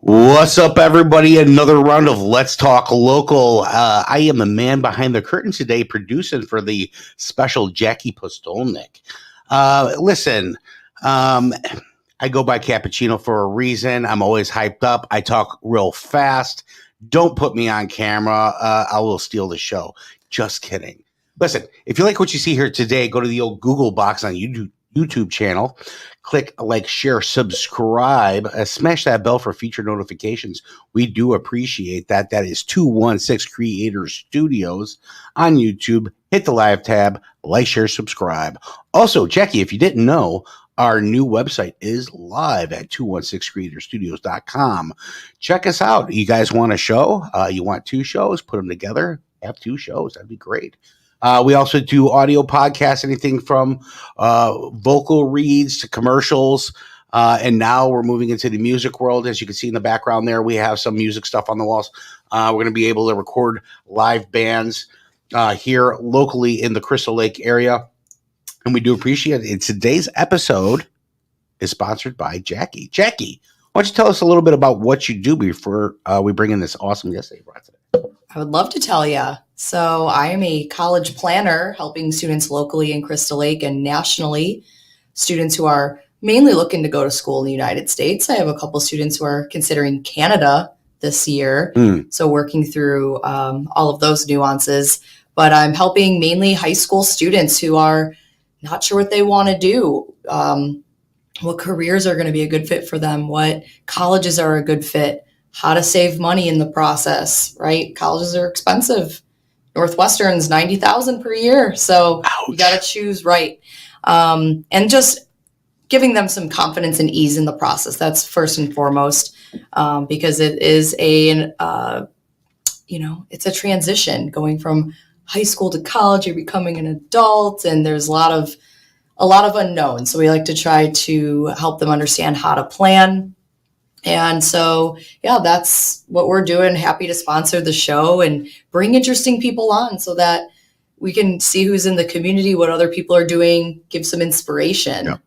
What's up, everybody? Another round of Let's Talk Local. I am the man behind the curtain today, producing for the special Jackie Postolnik. Listen, I go by Cappuccino for a reason. I'm always hyped up. I talk real fast. Don't put me on camera. I will steal the show. Just kidding. Listen, if you like what you see here today, go to the old Google box on YouTube channel. Click like, share, subscribe, smash that bell for future notifications. We do appreciate that. That is 216 Creators Studios on YouTube. Hit the live tab, like, share, subscribe. Also, Jackie, if you didn't know, our new website is live at 216creatorstudios.com. Check us out. You guys want a show? You want two shows? Put them together. Have two shows. That'd be great. We also do audio podcasts, anything from vocal reads to commercials. And now we're moving into the music world. As you can see in the background there, we have some music stuff on the walls. We're going to be able to record live bands here locally in the Crystal Lake area. And we do appreciate it. And today's episode is sponsored by Jackie. Jackie, why don't you tell us a little bit about what you do before we bring in this awesome guest that you brought today? I would love to tell you. So I am a college planner helping students locally in Crystal Lake and nationally, students who are mainly looking to go to school in the United States. I have a couple students who are considering Canada this year. So working through all of those nuances, but I'm helping mainly high school students who are not sure what they want to do, what careers are going to be a good fit for them, what colleges are a good fit, how to save money in the process, right? Colleges are expensive. Northwestern's $90,000 per year. So you got to choose right. And just giving them some confidence and ease in the process. That's first and foremost, because it is it's a transition going from high school to college. You're becoming an adult, and there's a lot of unknowns. So we like to try to help them understand how to plan. And so, yeah, that's what we're doing. Happy to sponsor the show and bring interesting people on so that we can see who's in the community, what other people are doing, give some inspiration,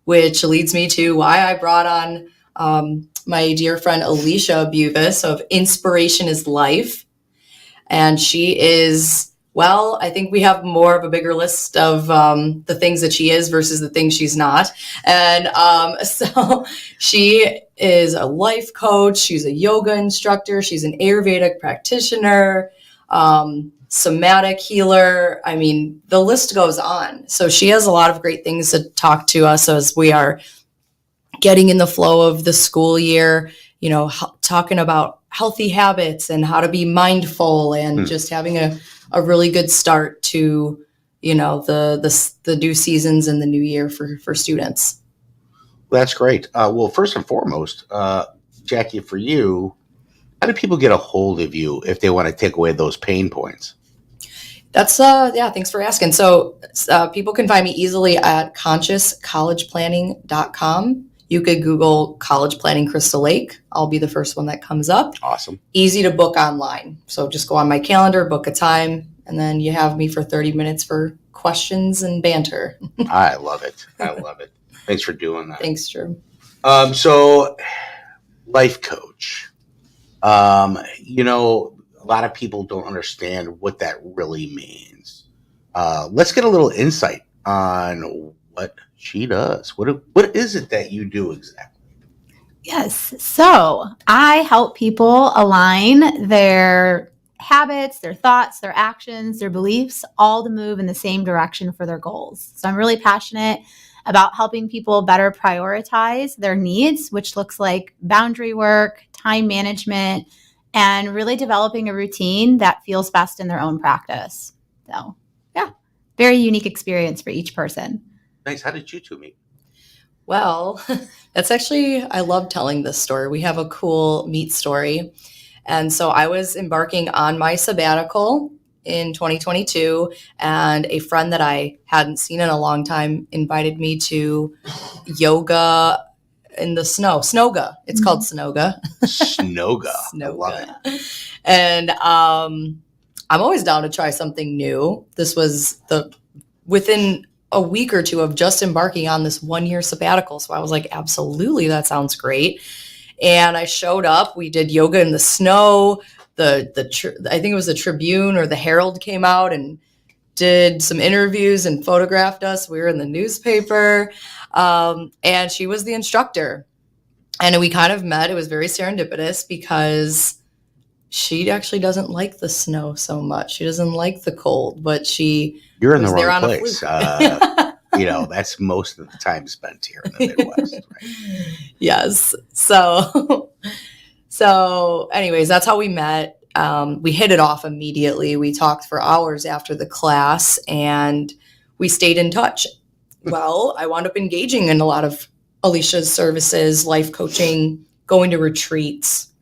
which leads me to why I brought on my dear friend Alicia Buvis of Inspiration is Life. And she is, well, I think we have more of a bigger list of the things that she is versus the things she's not. And so she is a life coach. She's a yoga instructor. She's an Ayurvedic practitioner, somatic healer. I mean, the list goes on. So she has a lot of great things to talk to us as we are getting in the flow of the school year, talking about healthy habits and how to be mindful and just having a really good start to, the new seasons and the new year for students. That's great. Well, first and foremost, Jackie, for you, how do people get a hold of you if they want to take away those pain points? That's, thanks for asking. So people can find me easily at consciouscollegeplanning.com. You could Google College Planning Crystal Lake. I'll be the first one that comes up. Awesome. Easy to book online. So just go on my calendar, book a time, and then you have me for 30 minutes for questions and banter. I love it. Thanks for doing that. Thanks, Drew. So life coach, a lot of people don't understand what that really means. Let's get a little insight on what she does. What is it that you do exactly? Yes. So I help people align their habits, their thoughts, their actions, their beliefs, all to move in the same direction for their goals. So I'm really passionate about helping people better prioritize their needs, which looks like boundary work, time management, and really developing a routine that feels best in their own practice. So, yeah, very unique experience for each person. Nice. How did you two meet? Well, that's actually, I love telling this story. We have a cool meet story. And so I was embarking on my sabbatical in 2022, and a friend that I hadn't seen in a long time invited me to yoga in the snow. Snoga. It's called Snoga. Snoga. I love it. And I'm always down to try something new. This was within a week or two of just embarking on this 1-year sabbatical. So I was like, absolutely, that sounds great. And I showed up. We did yoga in the snow. I think it was the Tribune or the Herald came out and did some interviews and photographed us. We were in the newspaper. And she was the instructor. And we kind of met. It was very serendipitous because she actually doesn't like the snow so much. She doesn't like the cold, but you're in the wrong place. That's most of the time spent here in the Midwest. Right? Yes. So anyways, that's how we met. We hit it off immediately. We talked for hours after the class and we stayed in touch. Well, I wound up engaging in a lot of Alicia's services, life coaching, going to retreats,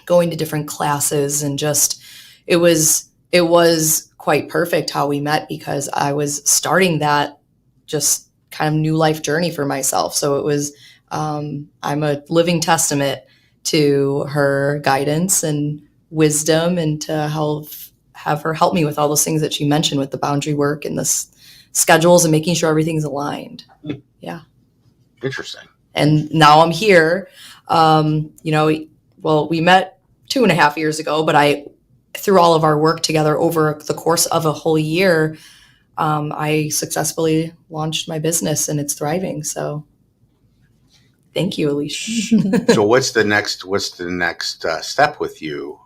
going to different classes, and just it was quite perfect how we met because I was starting that just kind of new life journey for myself. So it was I'm a living testament to her guidance and wisdom, and to have her help me with all those things that she mentioned with the boundary work and the schedules and making sure everything's aligned. Yeah. Interesting. And now I'm here. We met 2.5 years ago, but through all of our work together over the course of a whole year, I successfully launched my business and it's thriving. So thank you, Alicia. So what's the next step with you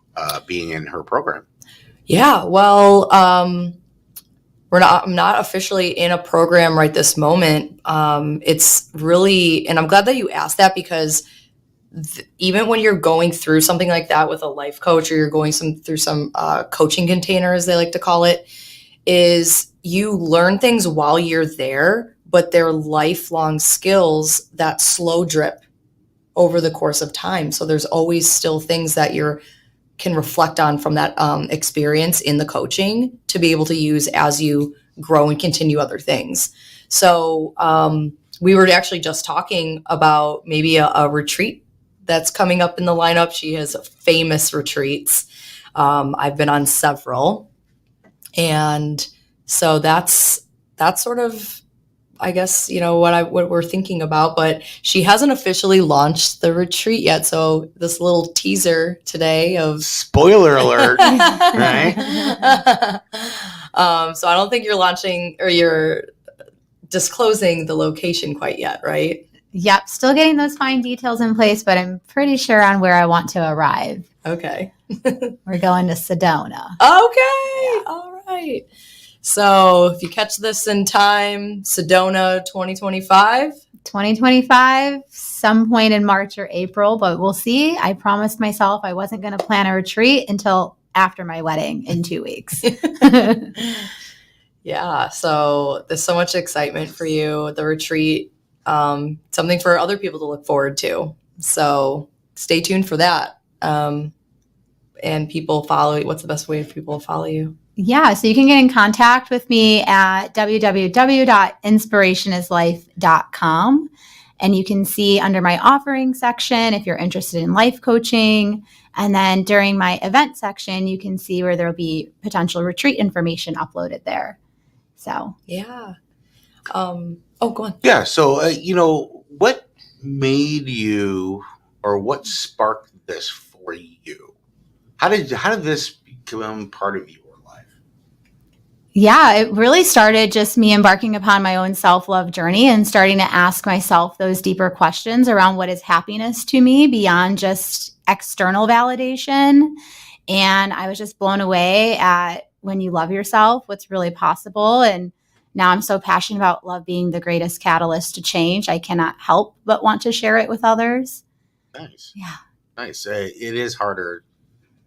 being in her program? Yeah, well, I'm not officially in a program right this moment. It's really, and I'm glad that you asked that because even when you're going through something like that with a life coach, or you're going through some coaching container, as they like to call it, is you learn things while you're there, but they're lifelong skills that slow drip over the course of time. So there's always still things that you can reflect on from that experience in the coaching to be able to use as you grow and continue other things. So we were actually just talking about maybe a retreat that's coming up in the lineup. She has famous retreats. I've been on several. And so that's sort of, I guess, what we're thinking about, but she hasn't officially launched the retreat yet. So this little teaser today of spoiler alert, right? So I don't think you're launching or you're disclosing the location quite yet, right? Yep, still getting those fine details in place, but I'm pretty sure on where I want to arrive. Okay. We're going to Sedona. Okay. Yeah. All right. So if you catch this in time, Sedona 2025? 2025, some point in March or April, but we'll see. I promised myself I wasn't going to plan a retreat until after my wedding in 2 weeks. Yeah. So there's so much excitement for you. The retreat, something for other people to look forward to. So stay tuned for that. And people follow you. What's the best way for people to follow you? Yeah, so you can get in contact with me at www.inspirationislife.com. And you can see under my offering section if you're interested in life coaching. And then during my event section, you can see where there'll be potential retreat information uploaded there. So, yeah. Go on. Yeah. So, what made you, or what sparked this for you? How did this become part of your life? Yeah, it really started just me embarking upon my own self-love journey and starting to ask myself those deeper questions around what is happiness to me beyond just external validation. And I was just blown away at when you love yourself, what's really possible. And now I'm so passionate about love being the greatest catalyst to change. I cannot help but want to share it with others. Nice. Yeah. Nice. It is harder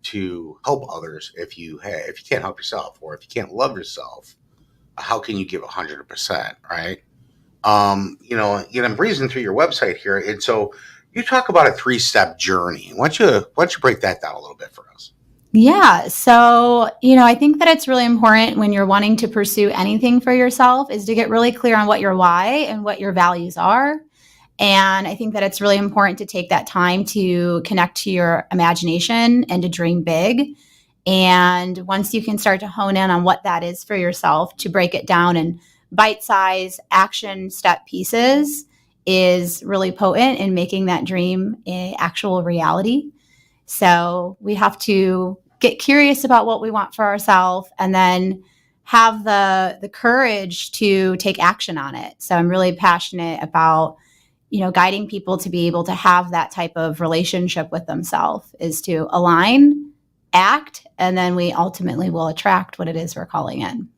to help others if you can't help yourself, or if you can't love yourself. How can you give 100%, right? I'm breezing through your website here, and so you talk about a 3-step journey. Why don't you break that down a little bit for us? Yeah. So, I think that it's really important when you're wanting to pursue anything for yourself is to get really clear on what your why and what your values are. And I think that it's really important to take that time to connect to your imagination and to dream big. And once you can start to hone in on what that is for yourself, to break it down in bite-sized action step pieces is really potent in making that dream an actual reality. So we have to get curious about what we want for ourselves and then have the courage to take action on it. So I'm really passionate about guiding people to be able to have that type of relationship with themselves, is to align, act, and then we ultimately will attract what it is we're calling in.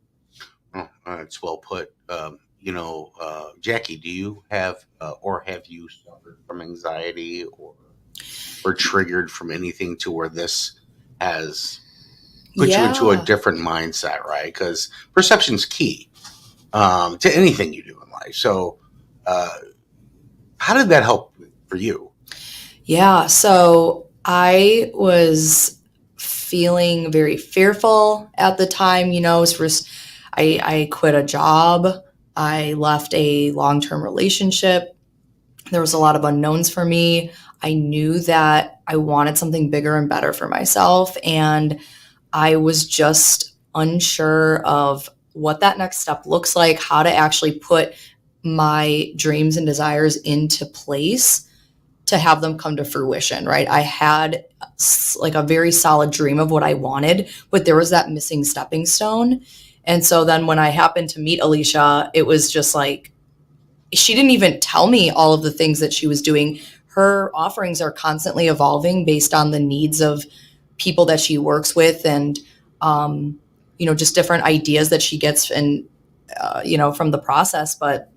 Oh, it's well put. Jackie, do you have or have you suffered from anxiety or triggered from anything to where this has put you into a different mindset, right? Because perception's key to anything you do in life. So, how did that help for you? Yeah, so I was feeling very fearful at the time. I quit a job. I left a long-term relationship. There was a lot of unknowns for me. I knew that I wanted something bigger and better for myself, and I was just unsure of what that next step looks like, how to actually put my dreams and desires into place to have them come to fruition, right? I had like a very solid dream of what I wanted, but there was that missing stepping stone. And so then when I happened to meet Alicia, it was just like, she didn't even tell me all of the things that she was doing. Her offerings are constantly evolving based on the needs of people that she works with, and just different ideas that she gets and from the process. But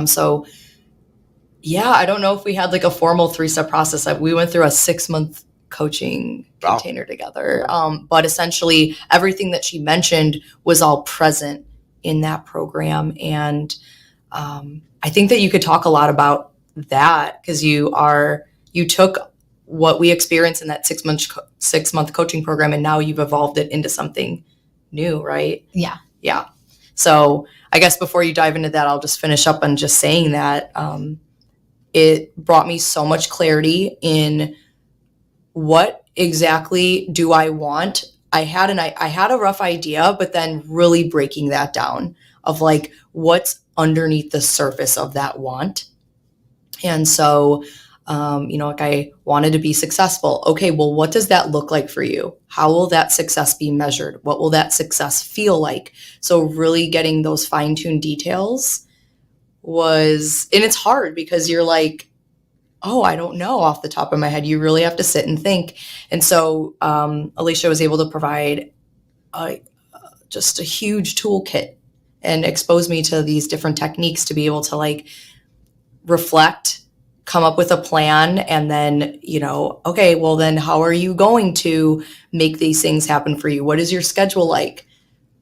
so yeah, I don't know if we had like a formal 3-step process. We went through a 6-month coaching container together. But essentially everything that she mentioned was all present in that program. And I think that you could talk a lot about that, because you took what we experienced in that 6-month coaching program, and now you've evolved it into something new, right? Yeah. Yeah. So I guess before you dive into that, I'll just finish up on just saying that it brought me so much clarity in what exactly do I want. I had a rough idea, but then really breaking that down of like what's underneath the surface of that want. And so, like I wanted to be successful. Okay, well, what does that look like for you? How will that success be measured? What will that success feel like? So really getting those fine-tuned details and it's hard because you're like, oh, I don't know off the top of my head. You really have to sit and think. And so Alicia was able to provide just a huge toolkit and expose me to these different techniques to be able to like reflect, come up with a plan, and then, okay, well then how are you going to make these things happen for you? What is your schedule like?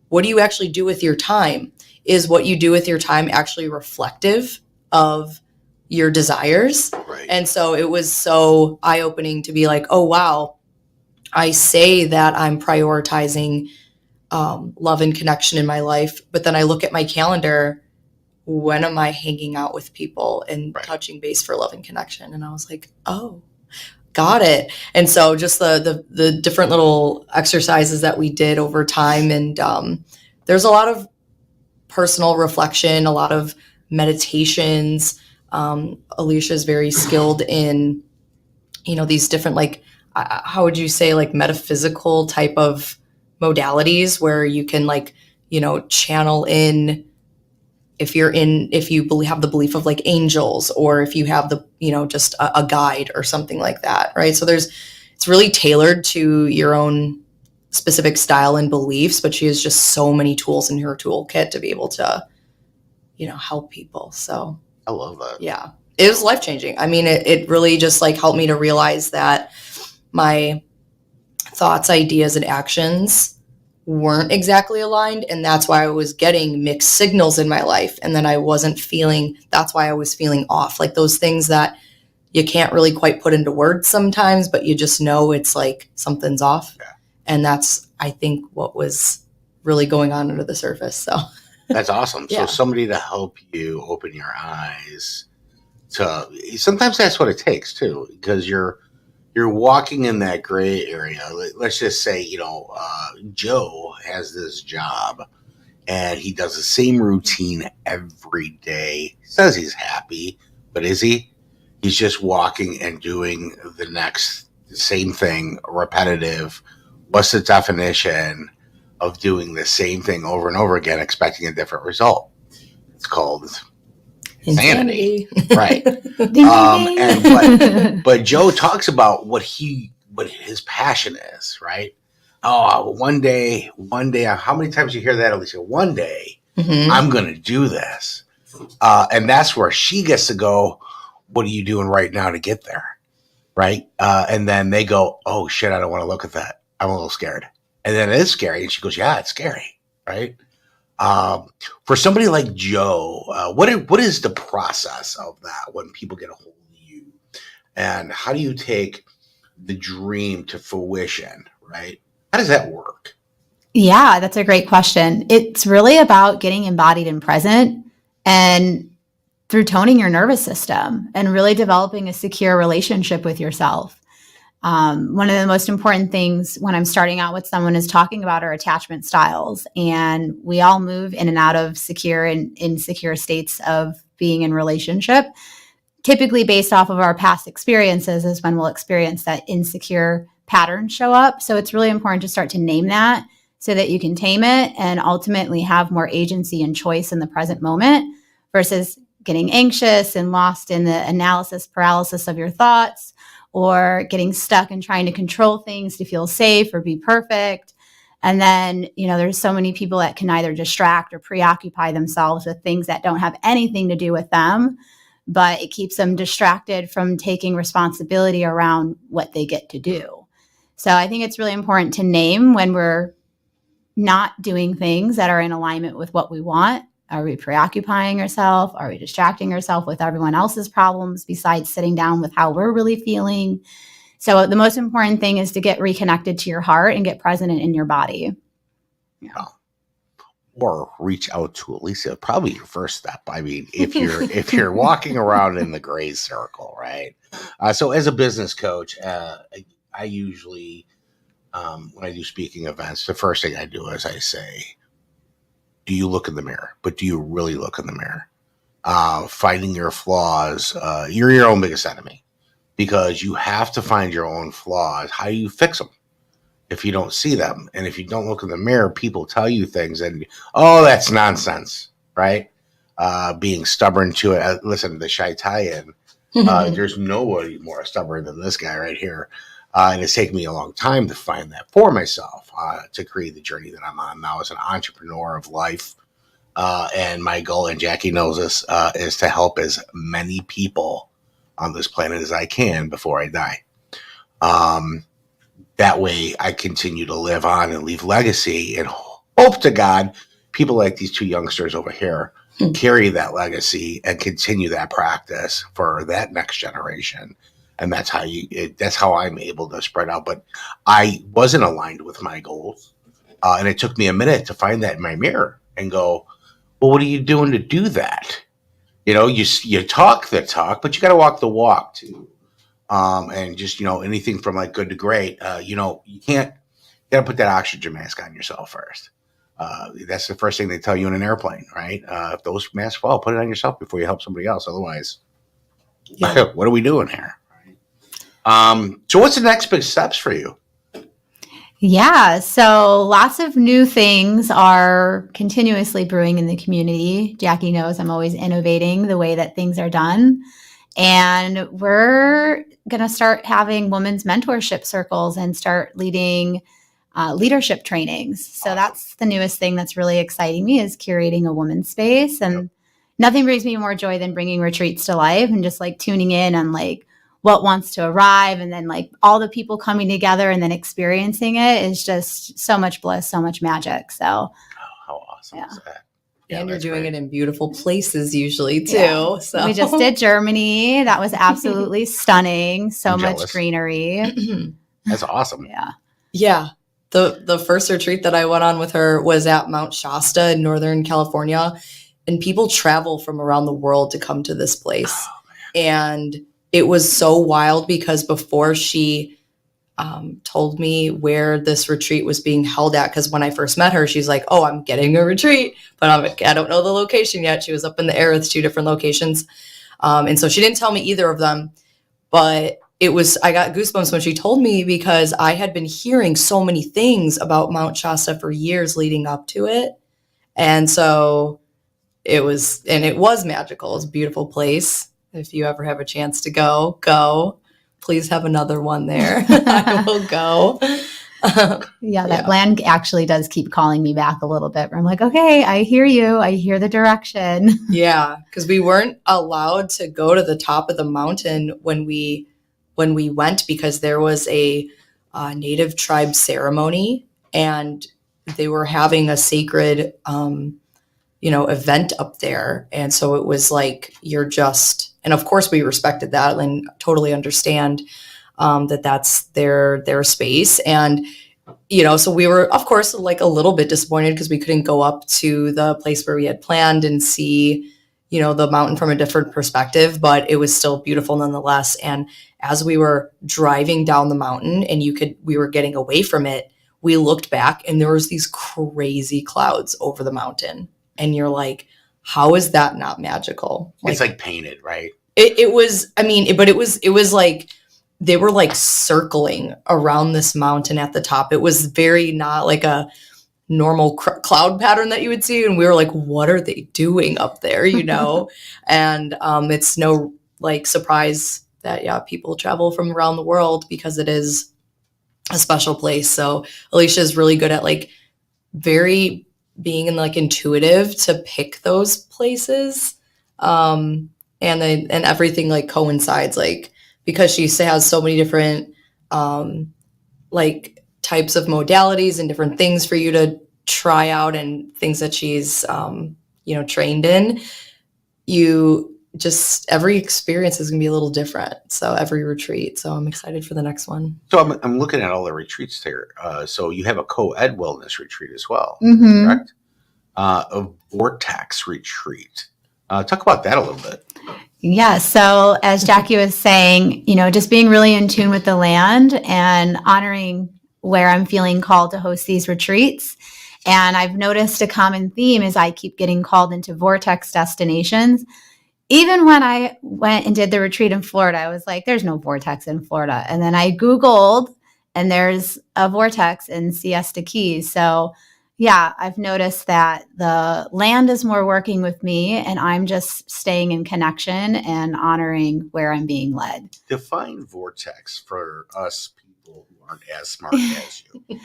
What do you actually do with your time? Is what you do with your time actually reflective of your desires? Right. And so it was so eye-opening to be like, oh, wow, I say that I'm prioritizing love and connection in my life, but then I look at my calendar, when am I hanging out with people and touching base for love and connection? And I was like, oh, got it. And so just the different little exercises that we did over time. And there's a lot of personal reflection, a lot of meditations. Alicia is very skilled in, these different, like, how would you say, like metaphysical type of modalities where you can like, channel in, if you have the belief of like angels, or if you have the, just a guide or something like that. Right. So it's really tailored to your own specific style and beliefs, but she has just so many tools in her toolkit to be able to, help people. So I love that. yeah, it was life-changing. I mean, it really just like helped me to realize that my thoughts, ideas, and actions weren't exactly aligned. And that's why I was getting mixed signals in my life. And then that's why I was feeling off. Like those things that you can't really quite put into words sometimes, but you just know it's like something's off. Yeah. And that's, I think, what was really going on under the surface. So that's awesome. Yeah. So somebody to help you open your eyes sometimes that's what it takes too, because you're walking in that gray area. Let's just say, Joe has this job and he does the same routine every day. He says he's happy, but is he? He's just walking and doing the same thing, repetitive. What's the definition of doing the same thing over and over again, expecting a different result? It's called insanity. Right. But Joe talks about what his passion is, right? Oh, one day, how many times you hear that, Alicia? One day, I'm going to do this. And that's where she gets to go, what are you doing right now to get there? Right. And then they go, oh shit, I don't want to look at that. I'm a little scared. And then it is scary. And she goes, yeah, it's scary. Right. For somebody like Joe, what is the process of that when people get a hold of you? And how do you take the dream to fruition, right? How does that work? Yeah, that's a great question. It's really about getting embodied and present, and through toning your nervous system and really developing a secure relationship with yourself. One of the most important things when I'm starting out with someone is talking about our attachment styles. And we all move in and out of secure and insecure states of being in relationship. Typically based off of our past experiences is when we'll experience that insecure pattern show up. So it's really important to start to name that so that you can tame it and ultimately have more agency and choice in the present moment versus getting anxious and lost in the analysis paralysis of your thoughts, or getting stuck and trying to control things to feel safe or be perfect. And then, there's so many people that can either distract or preoccupy themselves with things that don't have anything to do with them, but it keeps them distracted from taking responsibility around what they get to do. So I think it's really important to name when we're not doing things that are in alignment with what we want. Are we preoccupying ourselves? Are we distracting ourselves with everyone else's problems besides sitting down with how we're really feeling? So the most important thing is to get reconnected to your heart and get present in your body. Yeah. Or reach out to Alicia. Probably your first step. I mean, if you're walking around in the gray circle, right? So as a business coach, I usually when I do speaking events, the first thing I do is I say, do you look in the mirror? But do you really look in the mirror? Finding your flaws, you're your own biggest enemy, because you have to find your own flaws. How do you fix them if you don't see them? And if you don't look in the mirror, people tell you things and, oh, that's nonsense, right? Being stubborn to it. Listen, the Shy Tie-In, there's nobody more stubborn than this guy right here. And it's taken me a long time to find that for myself, to create the journey that I'm on now as an entrepreneur of life. And my goal, and Jackie knows this, is to help as many people on this planet as I can before I die. That way I continue to live on and leave legacy, and hope to God people like these two youngsters over here carry that legacy and continue that practice for that next generation. And that's how I'm able to spread out. But I wasn't aligned with my goals. And it took me a minute to find that in my mirror and go, well, what are you doing to do that? You talk the talk, but you got to walk the walk too. And just, anything from like good to great, you got to put that oxygen mask on yourself first. That's the first thing they tell you in an airplane, right? If those masks fall, put it on yourself before you help somebody else. Otherwise, what are we doing here? So what's the next big steps for you? Yeah, so lots of new things are continuously brewing in the community. Jackie knows I'm always innovating the way that things are done. And we're going to start having women's mentorship circles and start leading leadership trainings. So Awesome. that's the newest thing that's really exciting me, is curating a woman's space. And nothing brings me more joy than bringing retreats to life and just like tuning in on like what wants to arrive, and then like all the people coming together and then experiencing it is just so much bliss, so much magic. So how awesome is that? And you're that's doing great. it in beautiful places usually too. Yeah. So we just did Germany. That was absolutely stunning. So I'm much jealous. greenery. That's awesome. Yeah. Yeah. The first retreat that I went on with her was at Mount Shasta in Northern California. And people travel from around the world to come to this place. And it was so wild because before she told me where this retreat was being held at, because when I first met her, she's like, "Oh, I'm getting a retreat, but I don't know the location yet." She was up in the air with 2 different locations. And so she didn't tell me either of them. But I got goosebumps when she told me, because I had been hearing so many things about Mount Shasta for years leading up to it. And so it was magical. It was a beautiful place. If you ever have a chance to go. Please have another one there. I will go. That land actually does keep calling me back a little bit, where I'm like, okay, I hear you. I hear the direction. Yeah, because we weren't allowed to go to the top of the mountain when we went, because there was a native tribe ceremony, and they were having a sacred event up there. And so it was like, and of course we respected that and totally understand that that's their space. And, so we were, of course, like a little bit disappointed because we couldn't go up to the place where we had planned and see, the mountain from a different perspective, but it was still beautiful nonetheless. And as we were driving down the mountain and we were getting away from it, we looked back and there was these crazy clouds over the mountain. And you're like, how is that not magical? It's like painted, right? It was like they were like circling around this mountain at the top. It was very not like a normal cloud pattern that you would see. And we were like, what are they doing up there? And it's no like surprise that, people travel from around the world because it is a special place. So Alicia is really good at like being like intuitive to pick those places. And everything like coincides, like, because she has so many different like types of modalities and different things for you to try out, and things that she's trained in. Every experience is gonna be a little different. So every retreat. So I'm excited for the next one. So I'm looking at all the retreats there. So you have a co-ed wellness retreat as well, Mm-hmm. correct? A vortex retreat. Talk about that a little bit. Yeah. So as Jackie was saying, just being really in tune with the land and honoring where I'm feeling called to host these retreats. And I've noticed a common theme is I keep getting called into vortex destinations. Even when I went and did the retreat in Florida, I was like, there's no vortex in Florida. And then I Googled, and there's a vortex in Siesta Keys. So yeah, I've noticed that the land is more working with me, and I'm just staying in connection and honoring where I'm being led. Define vortex for us people who aren't as smart as you.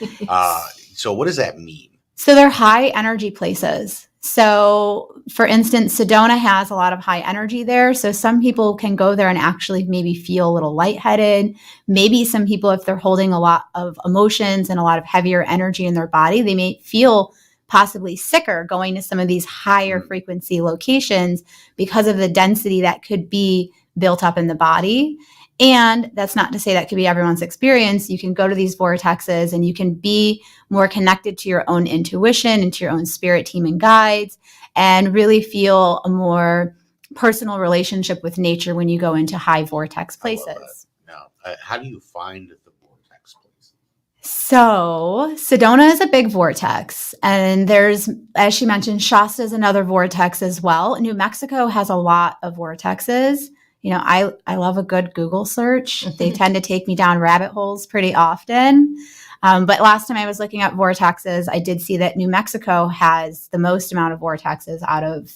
So what does that mean? So they're high energy places. So for instance, Sedona has a lot of high energy there. So some people can go there and actually maybe feel a little lightheaded. Maybe some people, if they're holding a lot of emotions and a lot of heavier energy in their body, they may feel possibly sicker going to some of these higher frequency locations because of the density that could be built up in the body. And that's not to say that could be everyone's experience. You can go to these vortexes and you can be more connected to your own intuition and to your own spirit team and guides, and really feel a more personal relationship with nature when you go into high vortex places. Now, how do you find the vortex places? So Sedona is a big vortex, and there's, as she mentioned, Shasta is another vortex as well. New Mexico has a lot of vortexes. I love a good Google search. They tend to take me down rabbit holes pretty often. But last time I was looking at vortexes, I did see that New Mexico has the most amount of vortexes out of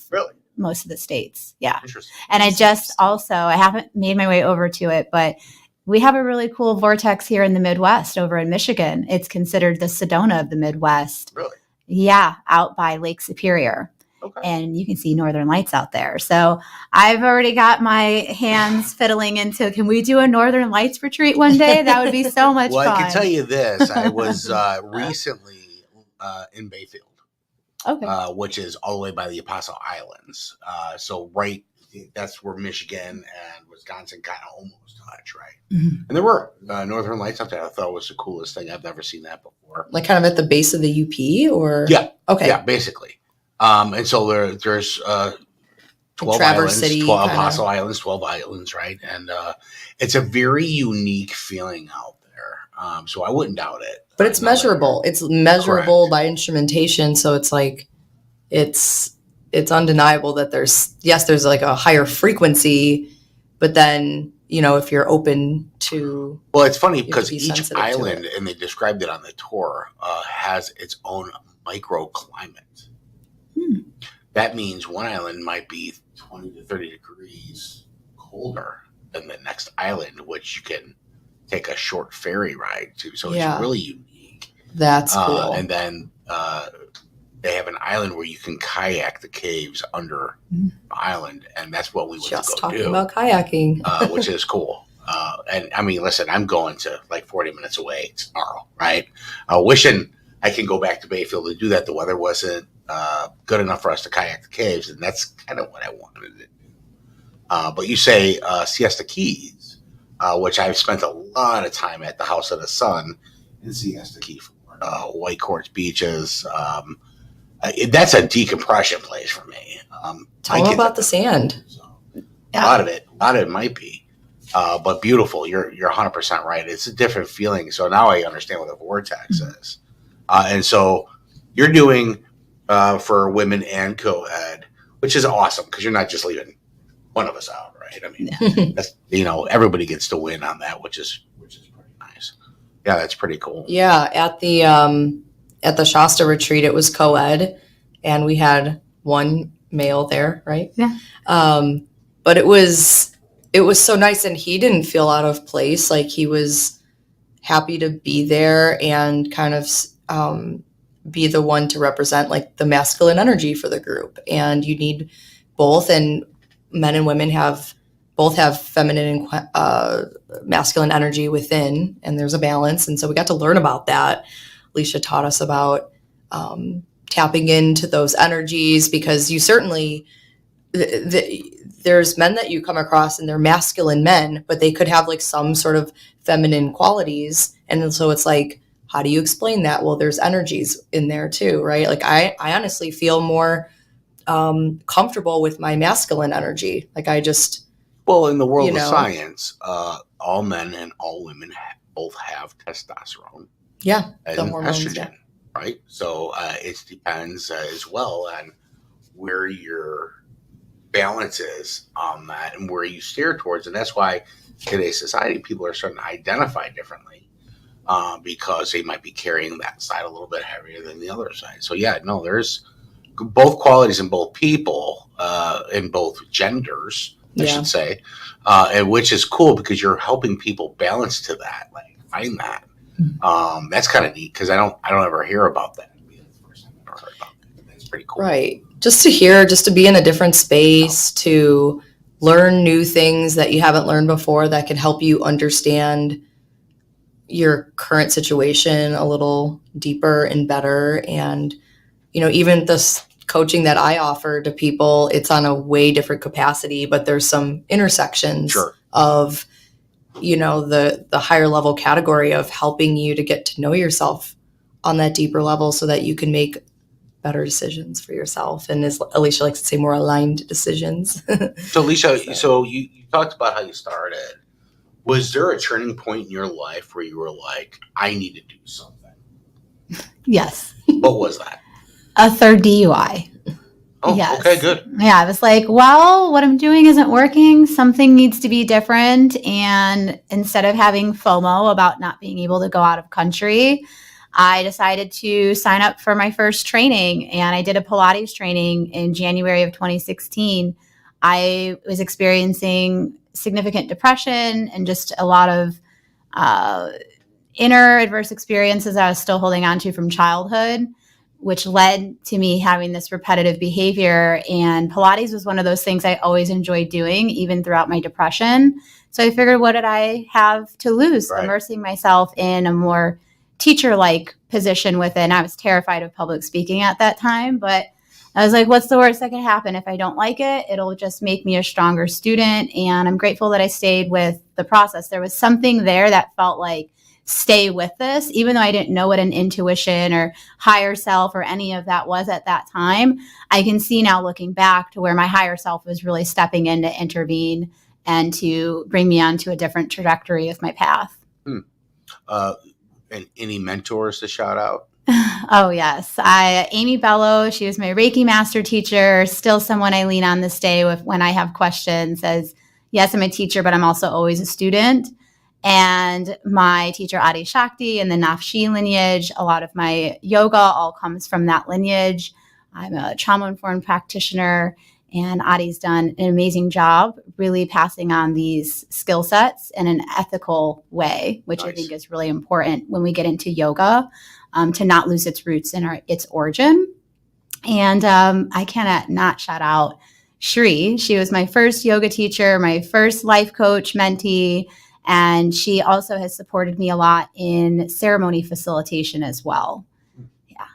most of the states. Yeah. Interesting. And I haven't made my way over to it, but We have a really cool vortex here in the Midwest over in Michigan. It's considered the Sedona of the Midwest. Really? Yeah, out by Lake Superior. Okay. And you can see northern lights out there. So I've already got my hands fiddling into, can we do a northern lights retreat one day? That would be so much Well, fun. I can tell you this. I was recently in Bayfield, Okay. which is all the way by the Apostle Islands. So that's where Michigan and Wisconsin kind of almost touch, right? Mhm. And there were northern lights up there. I thought it was the coolest thing. I've never seen that before. Like kind of at the base of the UP, or Yeah. okay, Yeah, basically. And so there's 12 Traverse islands, City 12 kinda. Apostle Islands, 12 islands, right? And it's a very unique feeling out there. So I wouldn't doubt it. But it's measurable. It's measurable by instrumentation, so it's like it's undeniable that there's like a higher frequency, but then if you're open to, Well, it's funny have to because be each sensitive to island, it. and they described it on the tour, has its own microclimate. That means one island might be 20 to 30 degrees colder than the next island, which you can take a short ferry ride to. So Yeah. it's really unique. That's cool. And then they have an island where you can kayak the caves under the island, and that's what we went Just to go talking do, about kayaking. which is cool. And I mean, listen, I'm going to like 40 minutes away tomorrow, right? Wishing I can go back to Bayfield to do that. The weather wasn't good enough for us to kayak the caves, and that's kind of what I wanted to do. But you say Siesta Keys, which I've spent a lot of time at the House of the Sun in Siesta Key, Florida, White Quartz beaches. That's a decompression place for me. Tell them about the sand. So, Yeah. A lot of it might be, but beautiful. You're 100% right. It's a different feeling. So now I understand what a vortex is. And so you're doing for women and co-ed, which is awesome because you're not just leaving one of us out, right? I mean, that's, everybody gets to win on that, which is pretty nice. Yeah, that's pretty cool. Yeah, at the Shasta retreat, it was co-ed, and we had one male there, right? Yeah. But it was so nice, and he didn't feel out of place. Like he was happy to be there and kind of be the one to represent like the masculine energy for the group. And you need both, and men and women both have feminine and masculine energy within, and there's a balance. And so we got to learn about that. Alicia taught us about tapping into those energies, because you certainly there's men that you come across and they're masculine men, but they could have like some sort of feminine qualities. And so it's like, how do you explain that? Well, there's energies in there too, right? Like I honestly feel more comfortable with my masculine energy. Like Well, in the world of science, all men and all women both have testosterone. Yeah, and the hormones, estrogen, right? So it depends as well on where your balance is on that and where you steer towards. And that's why today's society, people are starting to identify differently because they might be carrying that side a little bit heavier than the other side. So yeah, no, there's both qualities in both people, in both genders, I should say, and which is cool because you're helping people balance to that, like find that. That's kind of neat because I don't ever hear about that. That's pretty cool. Right. Just to be in a different space, to learn new things that you haven't learned before that can help you understand your current situation a little deeper and better. And, even this coaching that I offer to people, it's on a way different capacity, but there's some intersections of, the higher level category of helping you to get to know yourself on that deeper level so that you can make better decisions for yourself. And as Alicia likes to say, more aligned decisions. So Alicia, so you talked about how you started. Was there a turning point in your life where you were like, I need to do something? Yes. What was that? A third DUI. Oh, yes. Okay, good. Yeah, I was like, well, what I'm doing isn't working. Something needs to be different. And instead of having FOMO about not being able to go out of country, I decided to sign up for my first training, and I did a Pilates training in January of 2016. I was experiencing significant depression and just a lot of inner adverse experiences I was still holding on to from childhood, which led to me having this repetitive behavior. And Pilates was one of those things I always enjoyed doing, even throughout my depression. So I figured, what did I have to lose? Right. Immersing myself in a more teacher-like position within. I was terrified of public speaking at that time, but I was like, what's the worst that could happen? If I don't like it, it'll just make me a stronger student. And I'm grateful that I stayed with the process. There was something there that felt like, stay with this, even though I didn't know what an intuition or higher self or any of that was at that time. I can see now, looking back, to where my higher self was really stepping in to intervene and to bring me onto a different trajectory of my path. And any mentors to shout out? Oh, yes. Amy Bello, she was my Reiki master teacher, still someone I lean on this day with when I have questions. As yes, I'm a teacher, but I'm also always a student. And my teacher, Adi Shakti, and the Nafshi lineage, a lot of my yoga all comes from that lineage. I'm a trauma-informed practitioner, and Adi's done an amazing job really passing on these skill sets in an ethical way, which I think is really important when we get into yoga, to not lose its roots and its origin. And I cannot not shout out Shri. She was my first yoga teacher, my first life coach, mentee, and she also has supported me a lot in ceremony facilitation as well. Yeah.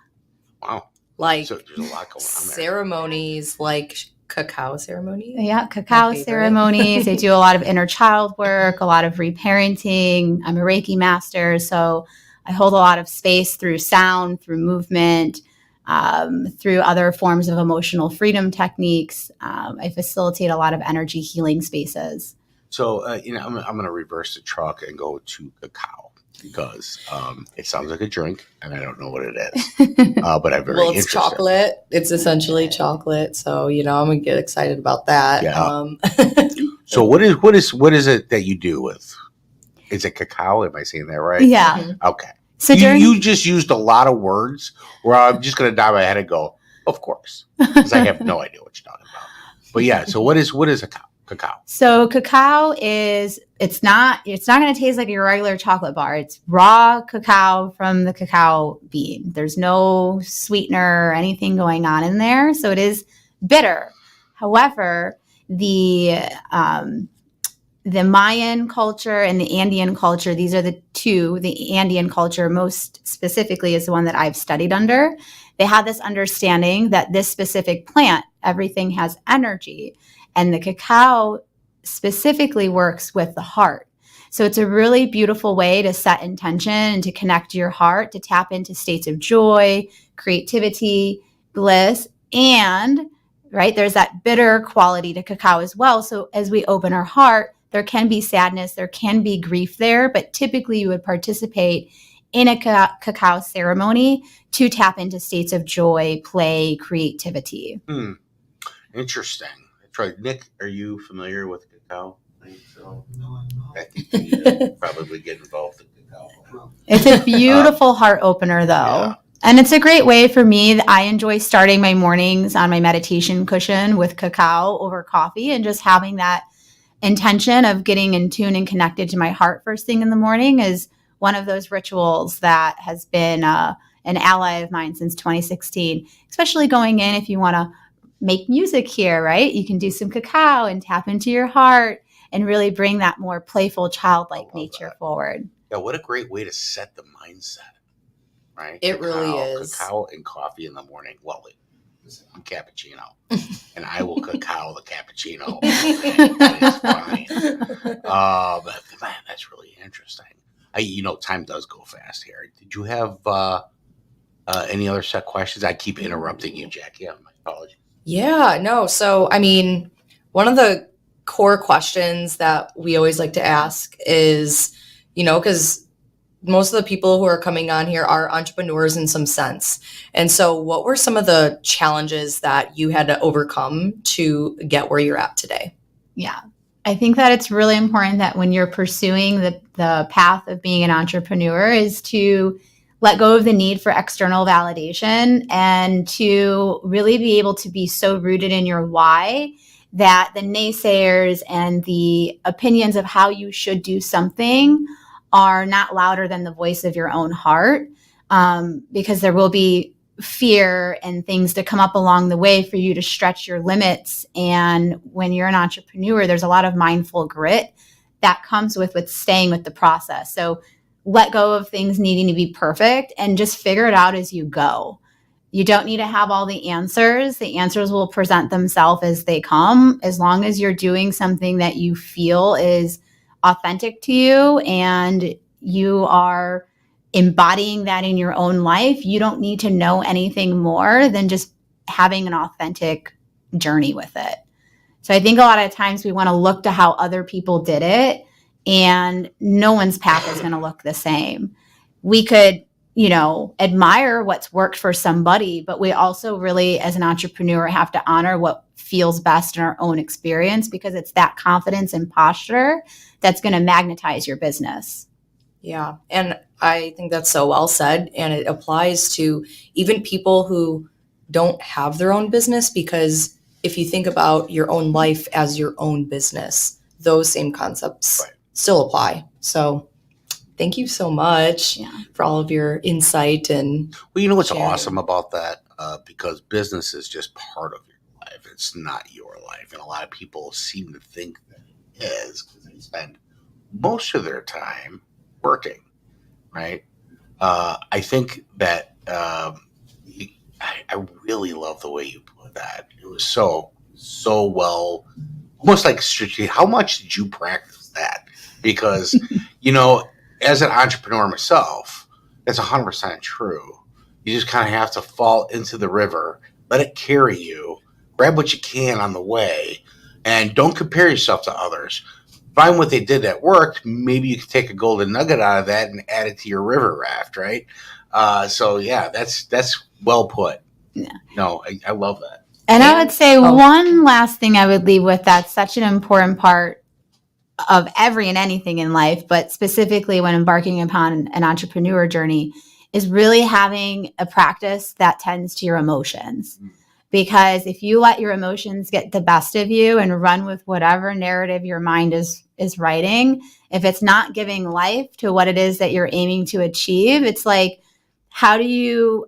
Wow. Like, so there's a lot going on there. Ceremonies like cacao ceremony. Yeah, cacao ceremonies. I do a lot of inner child work, a lot of reparenting. I'm a Reiki master, so I hold a lot of space through sound, through movement, through other forms of emotional freedom techniques. I facilitate a lot of energy healing spaces. So, I'm going to reverse the truck and go to cacao because it sounds like a drink and I don't know what it is. But I'm very Well, it's interested. chocolate. It's essentially chocolate. So, I'm going to get excited about that. Yeah. So what is it that you do with? Is it cacao? Am I saying that right? Yeah. Mhm. Okay. So you just used a lot of words where I'm just going to nod my head and go, of course, because I have no idea what you're talking about. But yeah, so what is a cacao? So cacao it's not going to taste like your regular chocolate bar. It's raw cacao from the cacao bean. There's no sweetener or anything going on in there. So it is bitter. However, the Mayan culture and the Andean culture, these are the two. The Andean culture most specifically is the one that I've studied under. They have this understanding that this specific plant, everything has energy. And the cacao specifically works with the heart. So it's a really beautiful way to set intention and to connect your heart, to tap into states of joy, creativity, bliss, and right, there's that bitter quality to cacao as well. So as we open our heart, there can be sadness, there can be grief there, but typically you would participate in a cacao ceremony to tap into states of joy, play, creativity. Interesting. That's right. Nick, are you familiar with cacao? I think so. No, I'm not. I think you need to probably get involved in cacao. It's a beautiful heart opener, though. Yeah. And it's a great way for me. I enjoy starting my mornings on my meditation cushion with cacao over coffee and just having that intention of getting in tune and connected to my heart first thing in the morning is one of those rituals that has been an ally of mine since 2016, especially going in if you want to make music here, right? You can do some cacao and tap into your heart and really bring that more playful, childlike nature forward. Yeah, what a great way to set the mindset, right? It really is. Cacao and coffee in the morning. Well, I'm cappuccino, and I will cacao the cappuccino. That is fine. But man, that's really interesting. Time does go fast here. Did you have any other set questions? I keep interrupting you, Jackie. My apologies. Yeah, no. So, one of the core questions that we always like to ask is, because most of the people who are coming on here are entrepreneurs in some sense. And so what were some of the challenges that you had to overcome to get where you're at today? Yeah. I think that it's really important that when you're pursuing the path of being an entrepreneur is to let go of the need for external validation and to really be able to be so rooted in your why that the naysayers and the opinions of how you should do something are not louder than the voice of your own heart, because there will be fear and things to come up along the way for you to stretch your limits. And when you're an entrepreneur, there's a lot of mindful grit that comes with staying with the process. So let go of things needing to be perfect and just figure it out as you go. You don't need to have all the answers. The answers will present themselves as they come, as long as you're doing something that you feel is authentic to you and you are embodying that in your own life. You don't need to know anything more than just having an authentic journey with it. So I think a lot of times we want to look to how other people did it, and no one's path is going to look the same. We could, admire what's worked for somebody, but we also really, as an entrepreneur, have to honor what feels best in our own experience, because it's that confidence and posture that's going to magnetize your business. Yeah. And I think that's so well said. And it applies to even people who don't have their own business, because if you think about your own life as your own business, those same concepts still apply. So thank you so much for all of your insight. And well, you know what's awesome about that? Because business is just part of your life. It's not your life. And a lot of people seem to think that it is, because they spend most of their time working, right? I think that I really love the way you put that. It was so well, almost like strategic. How much did you practice that? Because, as an entrepreneur myself, that's 100% true. You just kind of have to fall into the river, let it carry you, grab what you can on the way, and don't compare yourself to others. Find what they did that worked. Maybe you could take a golden nugget out of that and add it to your river raft, right? That's well put. Yeah. No, I love that. And I would say one last thing I would leave with, that's such an important part of every and anything in life, but specifically when embarking upon an entrepreneur journey, is really having a practice that tends to your emotions. Because if you let your emotions get the best of you and run with whatever narrative your mind is writing, if it's not giving life to what it is that you're aiming to achieve, it's like, how do you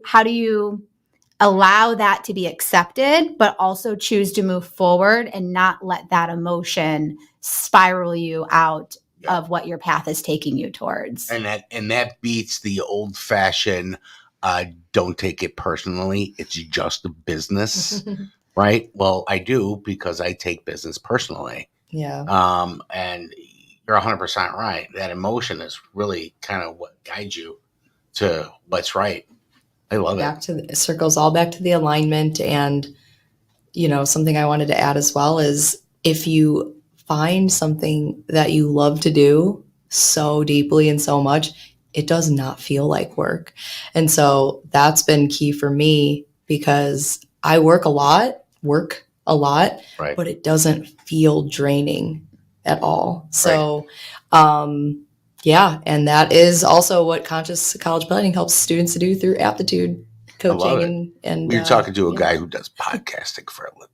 allow that to be accepted, but also choose to move forward and not let that emotion spiral you out of what your path is taking you towards? And that beats the old fashioned don't take it personally. It's just a business, right? Well, I do, because I take business personally. Yeah. And you're 100% right. That emotion is really kind of what guides you to what's right. I love it. It circles all back to the alignment. And, something I wanted to add as well is, if you find something that you love to do so deeply and so much, it does not feel like work. And so that's been key for me, because I work a lot, right, but it doesn't feel draining at all. So, and that is also what conscious college planning helps students to do through aptitude coaching. And you're talking to a guy who does podcasting for a living.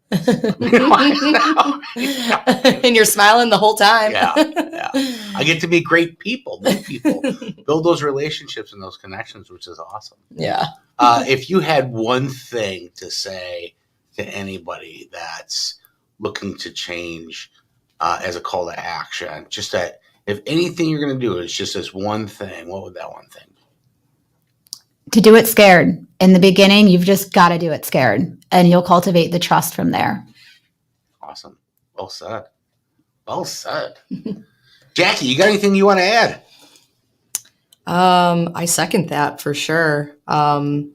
And you're smiling the whole time. Yeah. I get to meet great people, new people, build those relationships and those connections, which is awesome. Yeah. If you had one thing to say to anybody that's looking to change as a call to action, just that, if anything you're going to do is just this one thing, what would that one thing be? To do it scared. In the beginning, you've just got to do it scared, and you'll cultivate the trust from there. Awesome. Well said. Well said. Jackie, you got anything you want to add? I second that for sure. I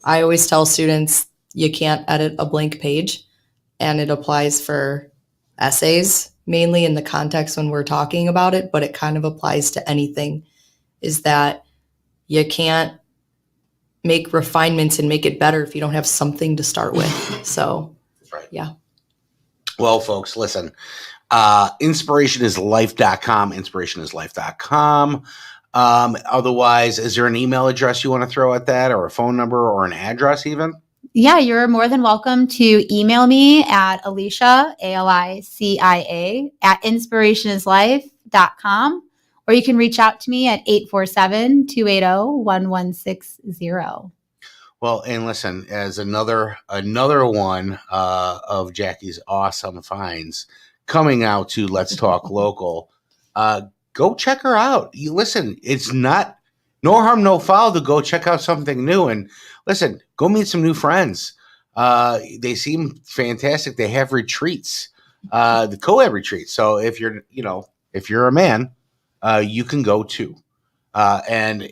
always tell students, you can't edit a blank page, and it applies for essays, mainly in the context when we're talking about it, but it kind of applies to anything, is that you can't make refinements and make it better if you don't have something to start with. So, right. Yeah. Well, folks, listen, inspirationislife.com, inspirationislife.com. Otherwise, is there an email address you want to throw at that, or a phone number, or an address even? Yeah, you're more than welcome to email me at Alicia, Alicia, at inspirationislife.com, or you can reach out to me at 847-280-1160. Well, and listen, as another one of Jackie's awesome finds coming out to Let's Talk Local, go check her out. You listen, it's not no harm, no foul to go check out something new. And listen, go meet some new friends. They seem fantastic. They have retreats, the co-ed retreats. So if you're a man, you can go too. And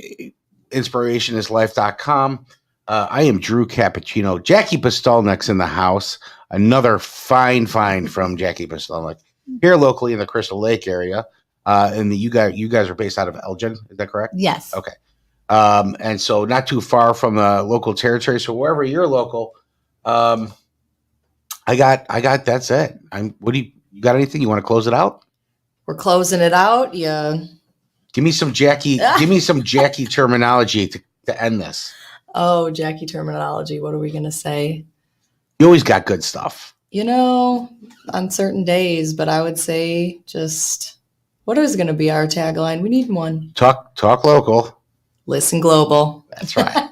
inspirationislife.com. I am Drew Cappuccino. Jackie Postolnik's in the house. Another fine find from Jackie Postolnik here locally in the Crystal Lake area. And you guys are based out of Elgin. Is that correct? Yes. Okay. And so not too far from the local territory. So wherever you're local, I got. That's it. You got anything you want to close it out? We're closing it out. Yeah. Give me some Jackie. Give me some Jackie terminology to end this. Oh, Jackie terminology. What are we going to say? You always got good stuff. On certain days, but I would say just what is going to be our tagline? We need one. Talk local. Listen global. That's right.